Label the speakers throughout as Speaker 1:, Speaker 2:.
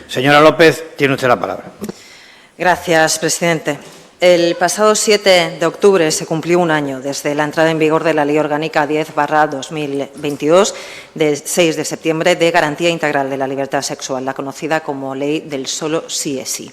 Speaker 1: Señora López, tiene usted la palabra.
Speaker 2: Gracias, presidente. El pasado 7 de octubre se cumplió un año desde la entrada en vigor de la Ley Orgánica 10/2022 del 6 de septiembre de Garantía Integral de la Libertad Sexual, la conocida como Ley del Solo sí es sí.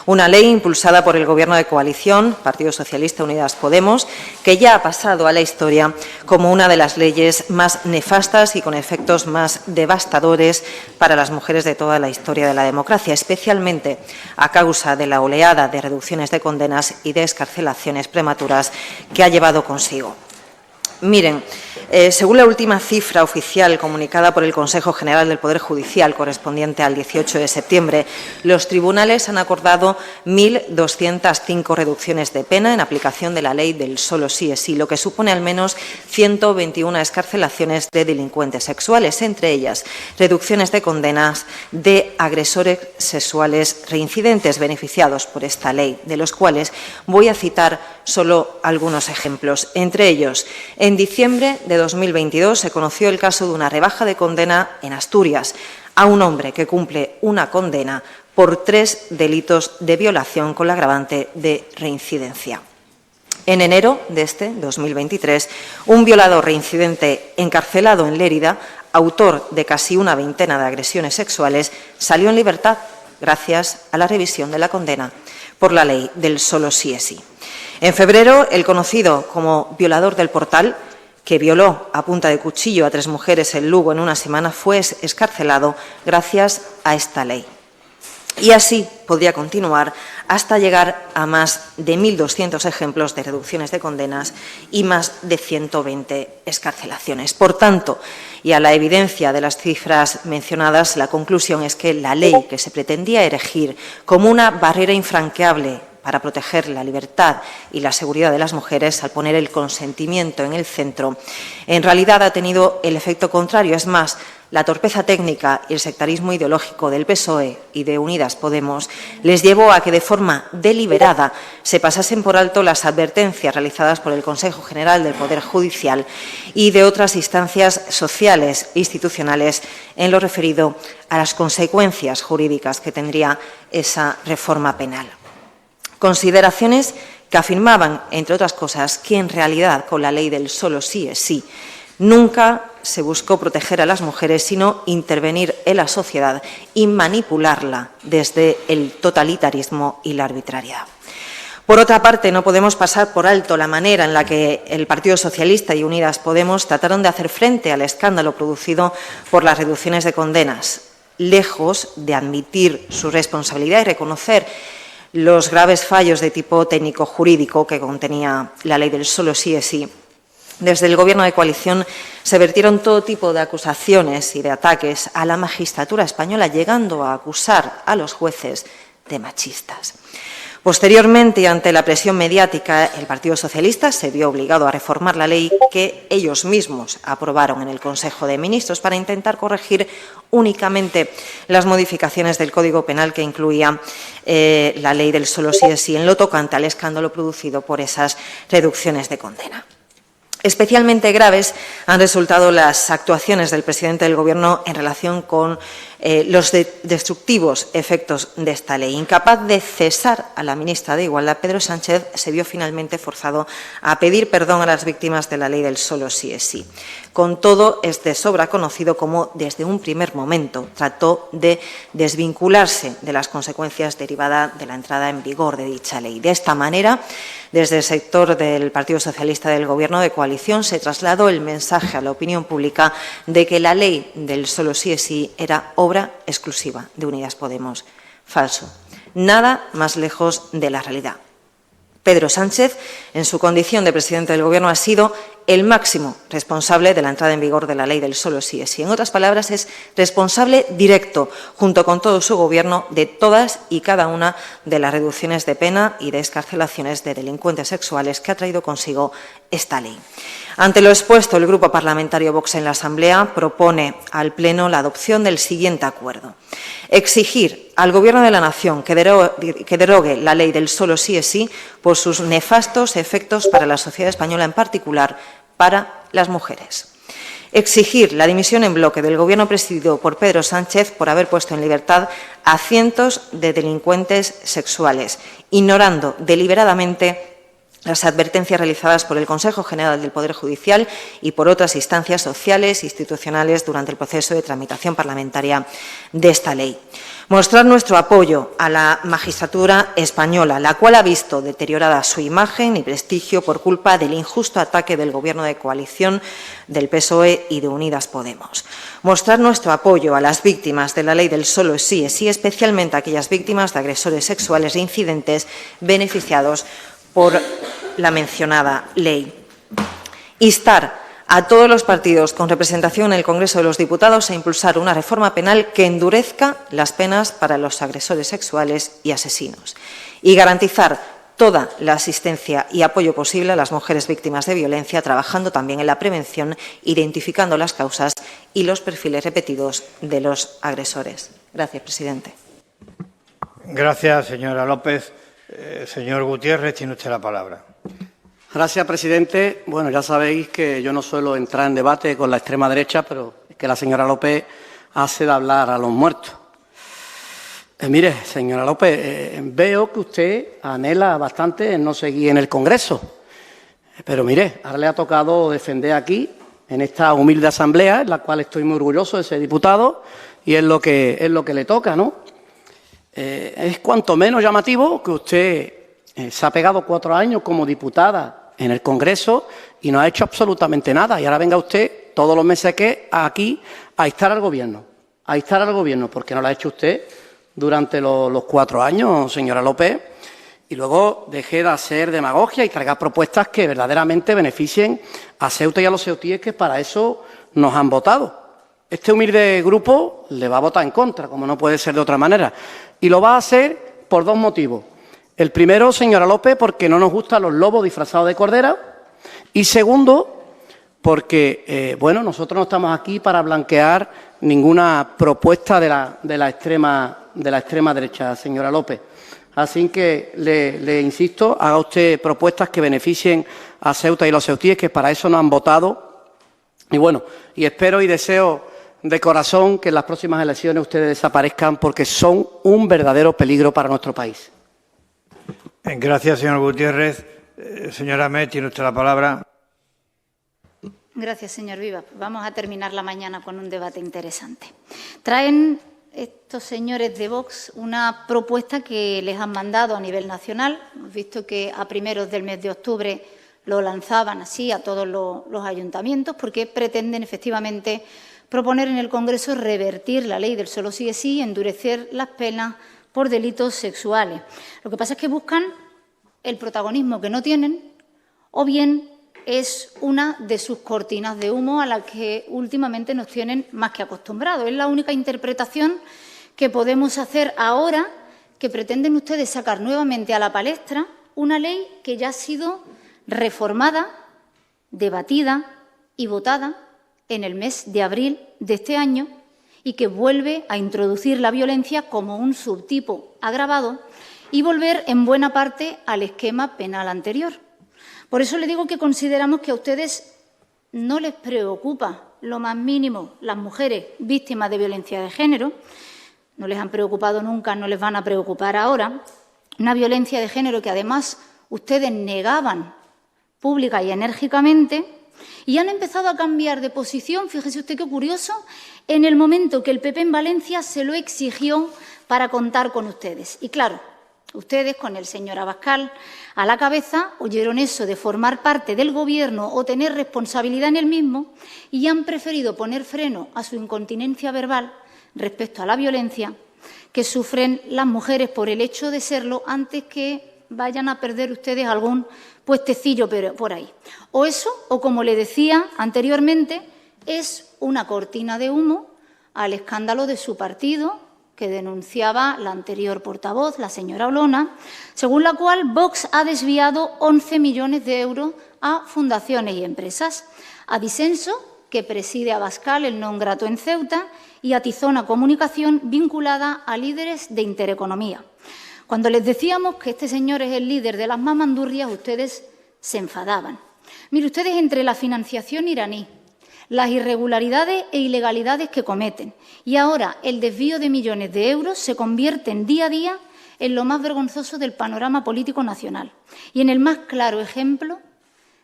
Speaker 2: Una ley impulsada por el Gobierno de coalición, Partido Socialista, Unidas Podemos, que ya ha pasado a la historia como una de las leyes más nefastas y con efectos más devastadores para las mujeres de toda la historia de la democracia, especialmente a causa de la oleada de reducciones de condenas y de excarcelaciones prematuras que ha llevado consigo. Miren, según la última cifra oficial comunicada por el Consejo General del Poder Judicial, correspondiente al 18 de septiembre, los tribunales han acordado 1.205 reducciones de pena en aplicación de la ley del solo sí es sí, lo que supone al menos 121 excarcelaciones de delincuentes sexuales, entre ellas reducciones de condenas de agresores sexuales reincidentes beneficiados por esta ley, de los cuales voy a citar solo algunos ejemplos. Entre ellos, en diciembre de 2022 se conoció el caso de una rebaja de condena en Asturias a un hombre que cumple una condena por 3 delitos de violación con la agravante de reincidencia. En enero de este 2023, un violador reincidente encarcelado en Lérida, autor de casi una veintena de agresiones sexuales, salió en libertad gracias a la revisión de la condena por la ley del solo sí es sí. En febrero, el conocido como violador del Portal, que violó a punta de cuchillo a 3 mujeres en Lugo en una semana, fue excarcelado gracias a esta ley. Y así podría continuar hasta llegar a más de 1.200 ejemplos de reducciones de condenas y más de 120 excarcelaciones. Por tanto, y a la evidencia de las cifras mencionadas, la conclusión es que la ley que se pretendía erigir como una barrera infranqueable para proteger la libertad y la seguridad de las mujeres, al poner el consentimiento en el centro, en realidad ha tenido el efecto contrario. Es más, la torpeza técnica y el sectarismo ideológico del PSOE y de Unidas Podemos les llevó a que de forma deliberada se pasasen por alto las advertencias realizadas por el Consejo General del Poder Judicial y de otras instancias sociales e institucionales en lo referido a las consecuencias jurídicas que tendría esa reforma penal. Consideraciones que afirmaban, entre otras cosas, que en realidad con la ley del solo sí es sí nunca se buscó proteger a las mujeres, sino intervenir en la sociedad y manipularla desde el totalitarismo y la arbitrariedad. Por otra parte, no podemos pasar por alto la manera en la que el Partido Socialista y Unidas Podemos trataron de hacer frente al escándalo producido por las reducciones de condenas, lejos de admitir su responsabilidad y reconocer los graves fallos de tipo técnico-jurídico que contenía la ley del solo sí es sí. Desde el Gobierno de coalición se vertieron todo tipo de acusaciones y de ataques a la magistratura española, llegando a acusar a los jueces de machistas. Posteriormente, y ante la presión mediática, el Partido Socialista se vio obligado a reformar la ley que ellos mismos aprobaron en el Consejo de Ministros para intentar corregir únicamente las modificaciones del Código Penal que incluía la ley del solo sí es sí en lo tocante al escándalo producido por esas reducciones de condena. Especialmente graves han resultado las actuaciones del presidente del Gobierno en relación con los destructivos efectos de esta ley. Incapaz de cesar a la ministra de Igualdad, Pedro Sánchez se vio finalmente forzado a pedir perdón a las víctimas de la ley del solo sí es sí. Con todo, es de sobra conocido cómo desde un primer momento trató de desvincularse de las consecuencias derivadas de la entrada en vigor de dicha ley. De esta manera, desde el sector del Partido Socialista del Gobierno de coalición se trasladó el mensaje a la opinión pública de que la ley del solo sí es sí era obra exclusiva de Unidas Podemos. Falso. Nada más lejos de la realidad. Pedro Sánchez, en su condición de presidente del Gobierno, ha sido el máximo responsable de la entrada en vigor de la ley del solo sí es sí. En otras palabras, es responsable directo, junto con todo su Gobierno, de todas y cada una de las reducciones de pena y de excarcelaciones de delincuentes sexuales que ha traído consigo esta ley. Ante lo expuesto, el Grupo Parlamentario Vox en la Asamblea propone al Pleno la adopción del siguiente acuerdo. Exigir al Gobierno de la Nación que derogue la ley del solo sí es sí por sus nefastos efectos para la sociedad española, en particular para las mujeres. Exigir la dimisión en bloque del Gobierno presidido por Pedro Sánchez por haber puesto en libertad a cientos de delincuentes sexuales, ignorando deliberadamente las advertencias realizadas por el Consejo General del Poder Judicial y por otras instancias sociales e institucionales durante el proceso de tramitación parlamentaria de esta ley. Mostrar nuestro apoyo a la magistratura española, la cual ha visto deteriorada su imagen y prestigio por culpa del injusto ataque del Gobierno de coalición del PSOE y de Unidas Podemos. Mostrar nuestro apoyo a las víctimas de la ley del solo sí es sí, especialmente a aquellas víctimas de agresores sexuales e incidentes beneficiados por la mencionada ley. Instar a todos los partidos con representación en el Congreso de los Diputados a impulsar una reforma penal que endurezca las penas para los agresores sexuales y asesinos y garantizar toda la asistencia y apoyo posible a las mujeres víctimas de violencia, trabajando también en la prevención, identificando las causas y los perfiles repetidos de los agresores. Gracias, presidente.
Speaker 1: Gracias, señora López. Señor Gutiérrez, tiene usted la palabra.
Speaker 3: Gracias, presidente. Bueno, ya sabéis que yo no suelo entrar en debate con la extrema derecha, pero es que la señora López hace de hablar a los muertos. Mire, señora López, veo que usted anhela bastante en no seguir en el Congreso. Pero mire, ahora le ha tocado defender aquí, en esta humilde asamblea, en la cual estoy muy orgulloso de ser diputado, y es lo que le toca, ¿no? Es cuanto menos llamativo que usted se ha pegado 4 años como diputada en el Congreso y no ha hecho absolutamente nada. Y ahora venga usted todos los meses que aquí a instar al Gobierno, porque no lo ha hecho usted durante los 4 años, señora López. Y luego deje de hacer demagogia y traiga propuestas que verdaderamente beneficien a Ceuta y a los ceutíes, que para eso nos han votado. Este humilde grupo le va a votar en contra, como no puede ser de otra manera. Y lo va a hacer por 2 motivos. El primero, señora López, porque no nos gustan los lobos disfrazados de cordera. Y segundo, porque, bueno, nosotros no estamos aquí para blanquear ninguna propuesta de la extrema derecha, señora López. Así que le insisto, haga usted propuestas que beneficien a Ceuta y los ceutíes, que para eso nos han votado. Y bueno, y espero y deseo de corazón que en las próximas elecciones ustedes desaparezcan, porque son un verdadero peligro para nuestro país.
Speaker 1: Gracias, señor Gutiérrez. Señora Met, tiene usted la palabra.
Speaker 4: Gracias, señor Vivas. Vamos a terminar la mañana con un debate interesante. Traen estos señores de Vox una propuesta que les han mandado a nivel nacional. Hemos visto que a primeros del mes de octubre lo lanzaban así a todos los ayuntamientos, porque pretenden efectivamente proponer en el Congreso revertir la ley del solo sí es sí y endurecer las penas por delitos sexuales. Lo que pasa es que buscan el protagonismo que no tienen, o bien es una de sus cortinas de humo a la que últimamente nos tienen más que acostumbrados. Es la única interpretación que podemos hacer ahora que pretenden ustedes sacar nuevamente a la palestra una ley que ya ha sido reformada, debatida y votada en el mes de abril de este año y que vuelve a introducir la violencia como un subtipo agravado y volver en buena parte al esquema penal anterior. Por eso le digo que consideramos que a ustedes no les preocupa lo más mínimo las mujeres víctimas de violencia de género, no les han preocupado nunca, no les van a preocupar ahora, una violencia de género que además ustedes negaban pública y enérgicamente, y han empezado a cambiar de posición, fíjese usted qué curioso, en el momento que el PP en Valencia se lo exigió para contar con ustedes. Y claro, ustedes, con el señor Abascal a la cabeza, oyeron eso de formar parte del Gobierno o tener responsabilidad en el mismo y han preferido poner freno a su incontinencia verbal respecto a la violencia que sufren las mujeres por el hecho de serlo, antes que vayan a perder ustedes algún puestecillo por ahí. O eso, o como le decía anteriormente, es una cortina de humo al escándalo de su partido, que denunciaba la anterior portavoz, la señora Olona, según la cual Vox ha desviado 11 millones de euros a fundaciones y empresas, a Disenso, que preside Abascal, el non grato en Ceuta, y a Tizona Comunicación, vinculada a líderes de Intereconomía. Cuando les decíamos que este señor es el líder de las mamandurrias, ustedes se enfadaban. Mire, ustedes, entre la financiación iraní, las irregularidades e ilegalidades que cometen. Y ahora el desvío de millones de euros se convierte día a día en lo más vergonzoso del panorama político nacional y en el más claro ejemplo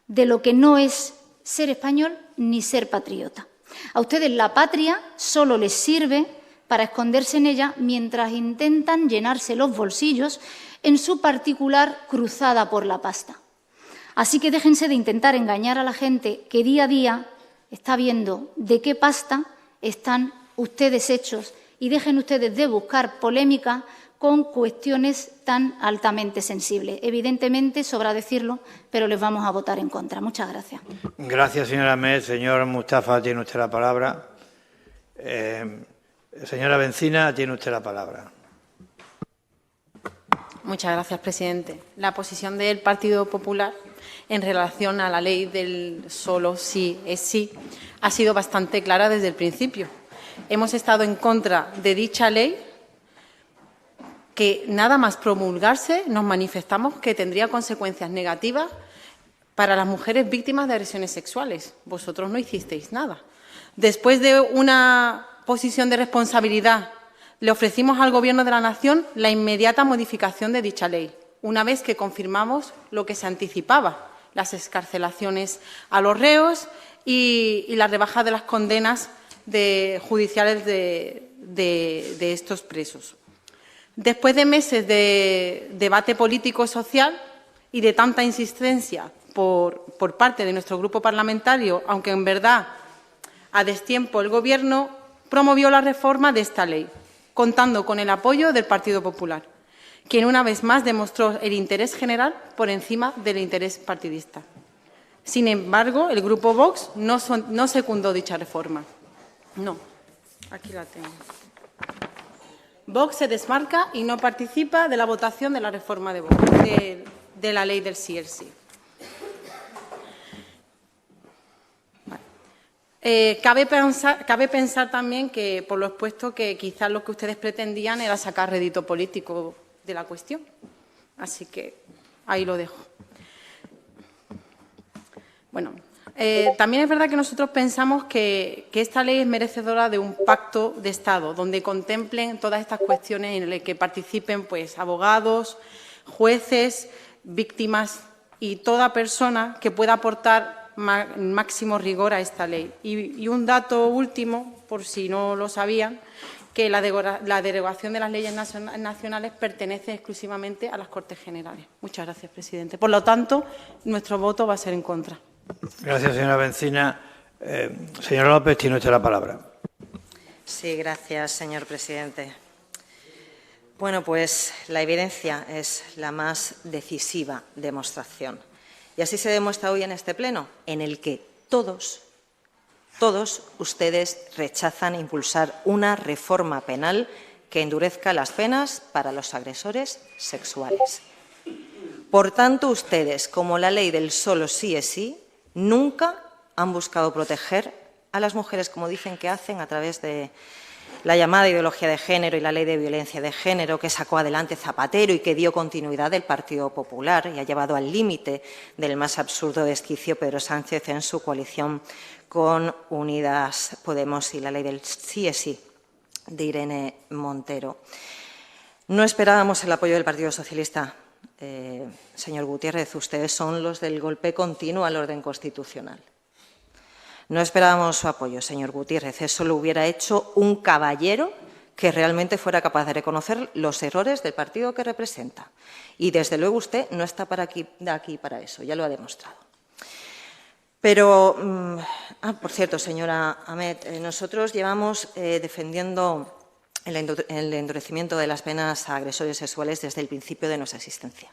Speaker 4: de lo que no es ser español ni ser patriota. A ustedes la patria solo les sirve para esconderse en ella mientras intentan llenarse los bolsillos en su particular cruzada por la pasta. Así que déjense de intentar engañar a la gente que día a día está viendo de qué pasta están ustedes hechos y dejen ustedes de buscar polémica con cuestiones tan altamente sensibles. Evidentemente, sobra decirlo, pero les vamos a votar en contra. Muchas gracias.
Speaker 1: Gracias, señora Ahmed. Señor Mustafa, tiene usted la palabra. Señora Bencina, tiene usted la palabra.
Speaker 5: Muchas gracias, presidente. La posición del Partido Popular en relación a la ley del solo sí es sí ha sido bastante clara desde el principio. Hemos estado en contra de dicha ley que nada más promulgarse nos manifestamos que tendría consecuencias negativas para las mujeres víctimas de agresiones sexuales. Vosotros no hicisteis nada. Después de una posición de responsabilidad, le ofrecimos al Gobierno de la Nación la inmediata modificación de dicha ley, una vez que confirmamos lo que se anticipaba, las excarcelaciones a los reos y la rebaja de las condenas judiciales de estos presos. Después de meses de debate político y social y de tanta insistencia por parte de nuestro grupo parlamentario, aunque en verdad a destiempo el Gobierno promovió la reforma de esta ley, contando con el apoyo del Partido Popular, quien una vez más demostró el interés general por encima del interés partidista. Sin embargo, el Grupo Vox no secundó dicha reforma. No, aquí la tengo. Vox se desmarca y no participa de la votación de la reforma de la ley del sí el sí. Cabe pensar también que, por lo expuesto, que quizás lo que ustedes pretendían era sacar rédito político de la cuestión. Así que ahí lo dejo. Bueno, también es verdad que nosotros pensamos que esta ley es merecedora de un pacto de Estado, donde contemplen todas estas cuestiones en las que participen pues, abogados, jueces, víctimas y toda persona que pueda aportar máximo rigor a esta ley. Y un dato último, por si no lo sabían, que la derogación de las leyes nacionales pertenece exclusivamente a las Cortes Generales. Muchas gracias, presidente. Por lo tanto, nuestro voto va a ser en contra.
Speaker 1: Gracias, señora Bencina. Señora López, tiene usted la palabra.
Speaker 2: Sí, gracias, señor presidente. Bueno, pues la evidencia es la más decisiva demostración. Y así se demuestra hoy en este Pleno, en el que todos ustedes rechazan impulsar una reforma penal que endurezca las penas para los agresores sexuales. Por tanto, ustedes, como la ley del solo sí es sí, nunca han buscado proteger a las mujeres, como dicen que hacen, a través de la llamada ideología de género y la ley de violencia de género que sacó adelante Zapatero y que dio continuidad el Partido Popular y ha llevado al límite del más absurdo desquicio Pedro Sánchez en su coalición con Unidas Podemos y la ley del sí es sí de Irene Montero. No esperábamos el apoyo del Partido Socialista. Señor Gutiérrez, ustedes son los del golpe continuo al orden constitucional. No esperábamos su apoyo, señor Gutiérrez. Eso lo hubiera hecho un caballero que realmente fuera capaz de reconocer los errores del partido que representa. Y, desde luego, usted no está aquí para eso, ya lo ha demostrado. Pero, por cierto, señora Ahmed, nosotros llevamos defendiendo el endurecimiento de las penas a agresores sexuales desde el principio de nuestra existencia.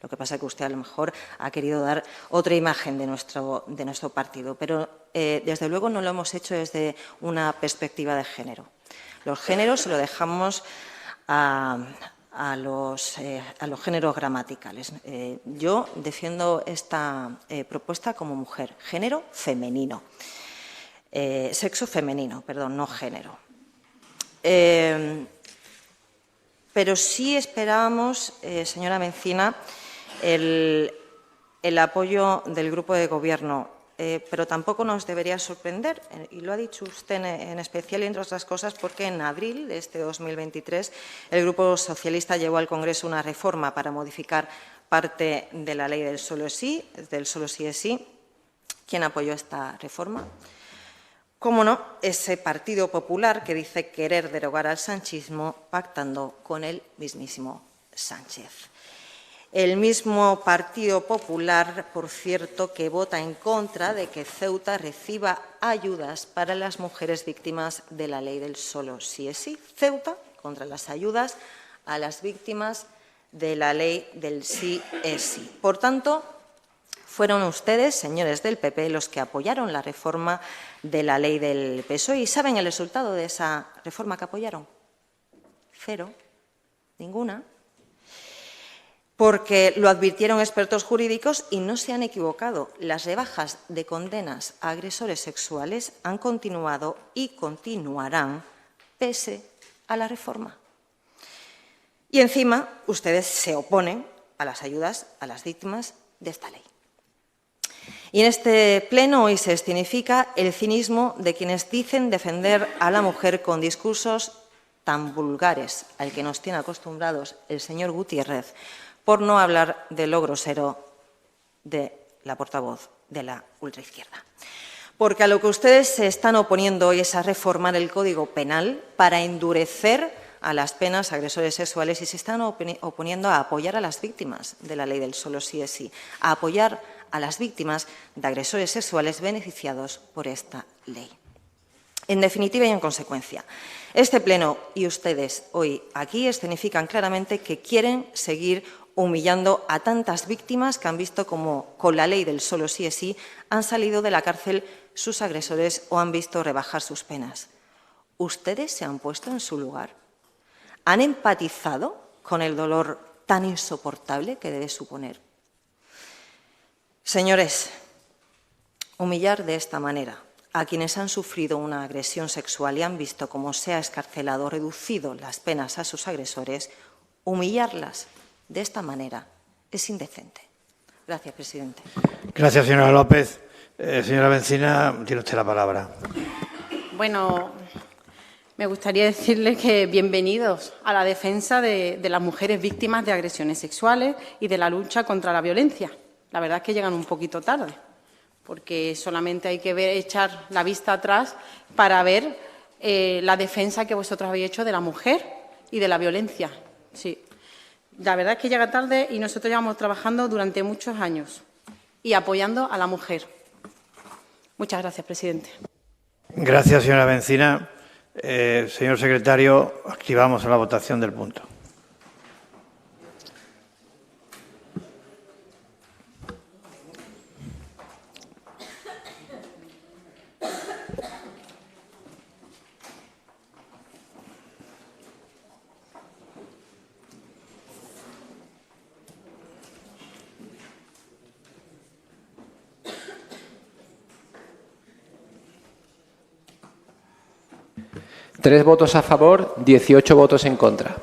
Speaker 2: Lo que pasa es que usted a lo mejor ha querido dar otra imagen de nuestro partido, pero desde luego no lo hemos hecho desde una perspectiva de género. Los géneros se lo dejamos a los géneros gramaticales. Yo defiendo esta propuesta como mujer, género femenino, sexo femenino, perdón, no género. Pero sí esperábamos, señora Bencina, el apoyo del Grupo de Gobierno pero tampoco nos debería sorprender, y lo ha dicho usted en especial y entre otras cosas, porque en abril de este 2023 el Grupo Socialista llevó al Congreso una reforma para modificar parte de la ley del solo sí es sí. ¿Quién apoyó esta reforma? Cómo no, ese Partido Popular que dice querer derogar al sanchismo pactando con el mismísimo Sánchez. El mismo Partido Popular, por cierto, que vota en contra de que Ceuta reciba ayudas para las mujeres víctimas de la ley del solo sí es sí. Ceuta contra las ayudas a las víctimas de la ley del sí es sí. Por tanto, fueron ustedes, señores del PP, los que apoyaron la reforma de la ley del PSOE. ¿Y saben el resultado de esa reforma que apoyaron? Cero, ninguna. Porque lo advirtieron expertos jurídicos y no se han equivocado. Las rebajas de condenas a agresores sexuales han continuado y continuarán pese a la reforma. Y encima, ustedes se oponen a las ayudas a las víctimas de esta ley. Y en este pleno hoy se escenifica el cinismo de quienes dicen defender a la mujer con discursos tan vulgares al que nos tiene acostumbrados el señor Gutiérrez, por no hablar de lo grosero de la portavoz de la ultraizquierda. Porque a lo que ustedes se están oponiendo hoy es a reformar el Código Penal para endurecer a las penas a agresores sexuales y se están oponiendo a apoyar a las víctimas de la ley del solo sí es sí, a apoyar a las víctimas de agresores sexuales beneficiados por esta ley. En definitiva y en consecuencia, este pleno y ustedes hoy aquí escenifican claramente que quieren seguir humillando a tantas víctimas que han visto como con la ley del solo sí es sí han salido de la cárcel sus agresores o han visto rebajar sus penas. ¿Ustedes se han puesto en su lugar? ¿Han empatizado con el dolor tan insoportable que debe suponer? Señores, humillar de esta manera a quienes han sufrido una agresión sexual y han visto cómo se ha escarcelado o reducido las penas a sus agresores, humillarlas de esta manera es indecente. Gracias, presidente.
Speaker 1: Gracias, señora López. Señora Bencina, tiene usted la palabra.
Speaker 5: Bueno, me gustaría decirle que bienvenidos a la defensa de las mujeres víctimas de agresiones sexuales y de la lucha contra la violencia. La verdad es que llegan un poquito tarde, porque solamente hay que echar la vista atrás para ver la defensa que vosotros habéis hecho de la mujer y de la violencia. Sí. La verdad es que llega tarde y nosotros llevamos trabajando durante muchos años y apoyando a la mujer. Muchas gracias, presidente.
Speaker 1: Gracias, señora Bencina. Señor secretario, activamos la votación del punto.
Speaker 6: Tres votos a favor, 18 votos en contra.